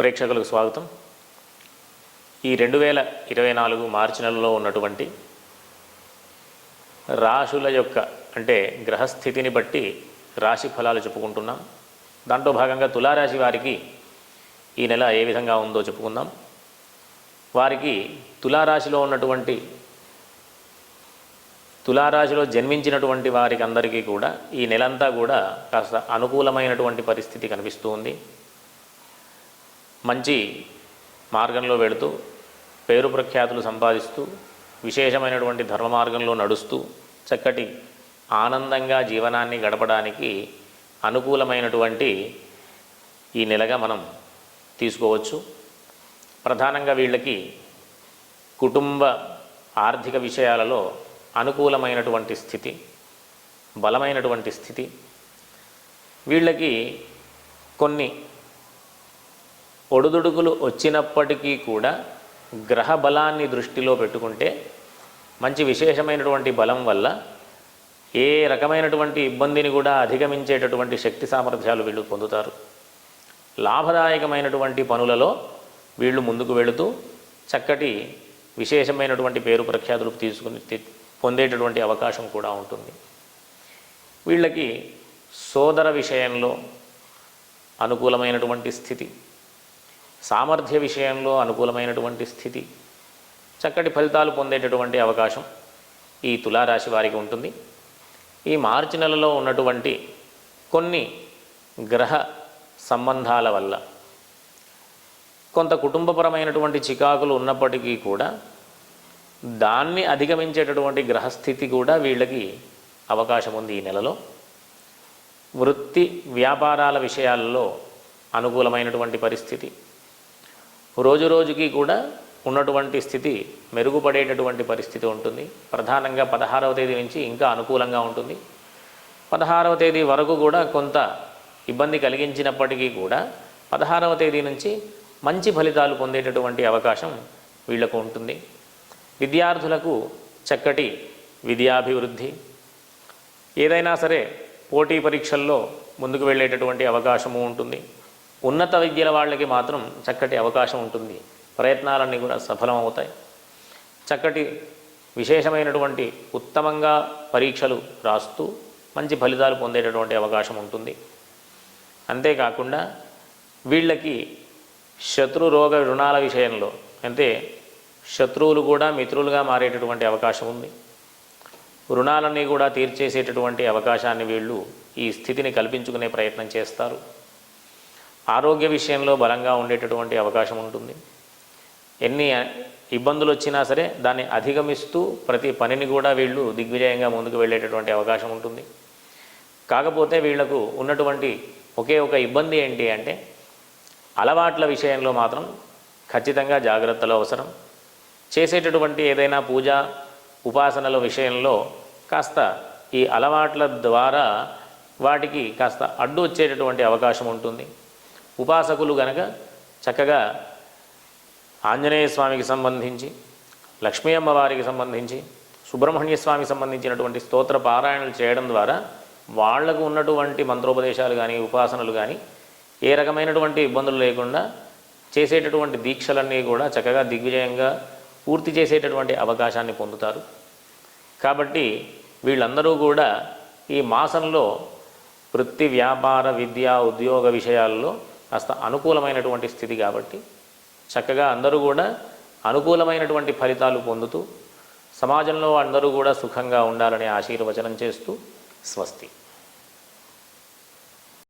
ప్రేక్షకులకు స్వాగతం. ఈ 2024 మార్చి నెలలో ఉన్నటువంటి రాశుల యొక్క అంటే గ్రహస్థితిని బట్టి రాశి ఫలాలు చెప్పుకుంటున్నాం. దాంట్లో భాగంగా తులారాశి వారికి ఈ నెల ఏ విధంగా ఉందో చెప్పుకుందాం. వారికి తులారాశిలో జన్మించినటువంటి వారికి అందరికీ కూడా ఈ నెలంతా కూడా కాస్త అనుకూలమైనటువంటి పరిస్థితి కనిపిస్తూ ఉంది. మంచి మార్గంలో వెళుతూ పేరు ప్రఖ్యాతులు సంపాదిస్తూ విశేషమైనటువంటి ధర్మ మార్గంలో నడుస్తూ చక్కటి ఆనందంగా జీవనాన్ని గడపడానికి అనుకూలమైనటువంటి ఈ నెలగా మనం తీసుకోవచ్చు. ప్రధానంగా వీళ్ళకి కుటుంబ ఆర్థిక విషయాలలో అనుకూలమైనటువంటి స్థితి, బలమైనటువంటి స్థితి. వీళ్ళకి కొన్ని ఒడుదుడుకులు వచ్చినప్పటికీ కూడా గ్రహ బలాన్ని దృష్టిలో పెట్టుకుంటే మంచి విశేషమైనటువంటి బలం వల్ల ఏ రకమైనటువంటి ఇబ్బందిని కూడా అధిగమించేటటువంటి శక్తి సామర్థ్యాలు వీళ్ళు పొందుతారు. లాభదాయకమైనటువంటి పనులలో వీళ్ళు ముందుకు వెళుతూ చక్కటి విశేషమైనటువంటి పేరు ప్రఖ్యాతులు పొందేటటువంటి అవకాశం కూడా ఉంటుంది. వీళ్ళకి సోదర విషయంలో అనుకూలమైనటువంటి స్థితి, సామర్థ్య విషయంలో అనుకూలమైనటువంటి స్థితి, చక్కటి ఫలితాలు పొందేటటువంటి అవకాశం ఈ తులారాశి వారికి ఉంటుంది. ఈ మార్చి నెలలో ఉన్నటువంటి కొన్ని గ్రహ సంబంధాల వల్ల కొంత కుటుంబపరమైనటువంటి చికాకులు ఉన్నప్పటికీ కూడా దాన్ని అధిగమించేటటువంటి గ్రహస్థితి కూడా వీళ్ళకి అవకాశం ఉంది. ఈ నెలలో వృత్తి వ్యాపారాల విషయాలలో అనుకూలమైనటువంటి పరిస్థితి, రోజు రోజుకి కూడా ఉన్నటువంటి స్థితి మెరుగుపడేటటువంటి పరిస్థితి ఉంటుంది. ప్రధానంగా 16వ తేదీ నుంచి ఇంకా అనుకూలంగా ఉంటుంది. 16వ తేదీ వరకు కూడా కొంత ఇబ్బంది కలిగించినప్పటికీ కూడా 16వ తేదీ నుంచి మంచి ఫలితాలు పొందేటటువంటి అవకాశం వీళ్లకు ఉంటుంది. విద్యార్థులకు చక్కటి విద్యాభివృద్ధి, ఏదైనా సరే పోటీ పరీక్షల్లో ముందుకు వెళ్ళేటటువంటి అవకాశము ఉంటుంది. ఉన్నత విద్యల వాళ్ళకి మాత్రం చక్కటి అవకాశం ఉంటుంది. ప్రయత్నాలన్నీ కూడా సఫలం అవుతాయి. చక్కటి విశేషమైనటువంటి ఉత్తమంగా పరీక్షలు రాస్తూ మంచి ఫలితాలు పొందేటటువంటి అవకాశం ఉంటుంది. అంతేకాకుండా వీళ్ళకి శత్రు రోగ రుణాల విషయంలో అంటే శత్రువులు కూడా మిత్రులుగా మారేటటువంటి అవకాశం ఉంది. రుణాలన్నీ కూడా తీర్చేసేటటువంటి అవకాశాన్ని వీళ్ళు ఈ స్థితిని కల్పించుకునే ప్రయత్నం చేస్తారు. ఆరోగ్య విషయంలో బలంగా ఉండేటటువంటి అవకాశం ఉంటుంది. ఎన్ని ఇబ్బందులు వచ్చినా సరే దాన్ని అధిగమిస్తూ ప్రతి పనిని కూడా వీళ్ళు దిగ్విజయంగా ముందుకు వెళ్ళేటటువంటి అవకాశం ఉంటుంది. కాకపోతే వీళ్లకు ఉన్నటువంటి ఒకే ఒక ఇబ్బంది ఏంటి అంటే అలవాట్ల విషయంలో మాత్రం ఖచ్చితంగా జాగ్రత్తలు అవసరం. చేసేటటువంటి ఏదైనా పూజ ఉపాసనల విషయంలో కాస్త ఈ అలవాట్ల ద్వారా వాటికి కాస్త అడ్డు వచ్చేటటువంటి అవకాశం ఉంటుంది. ఉపాసకులు గనక చక్కగా ఆంజనేయ స్వామికి సంబంధించి, లక్ష్మీ అమ్మవారికి సంబంధించి, సుబ్రహ్మణ్య స్వామికి సంబంధించినటువంటి స్తోత్ర పారాయణలు చేయడం ద్వారా వాళ్లకు ఉన్నటువంటి మంత్రోపదేశాలు కానీ ఉపాసనలు కానీ ఏ రకమైనటువంటి ఇబ్బందులు లేకుండా చేసేటటువంటి దీక్షలన్నీ కూడా చక్కగా దిగ్విజయంగా పూర్తి చేసేటటువంటి అవకాశాన్ని పొందుతారు. కాబట్టి వీళ్ళందరూ కూడా ఈ మాసంలో వృత్తి వ్యాపార విద్య ఉద్యోగ విషయాల్లో కాస్త అనుకూలమైనటువంటి స్థితి కాబట్టి చక్కగా అందరూ కూడా అనుకూలమైనటువంటి ఫలితాలు పొందుతూ సమాజంలో అందరూ కూడా సుఖంగా ఉండాలని ఆశీర్వచనం చేస్తూ స్వస్తి.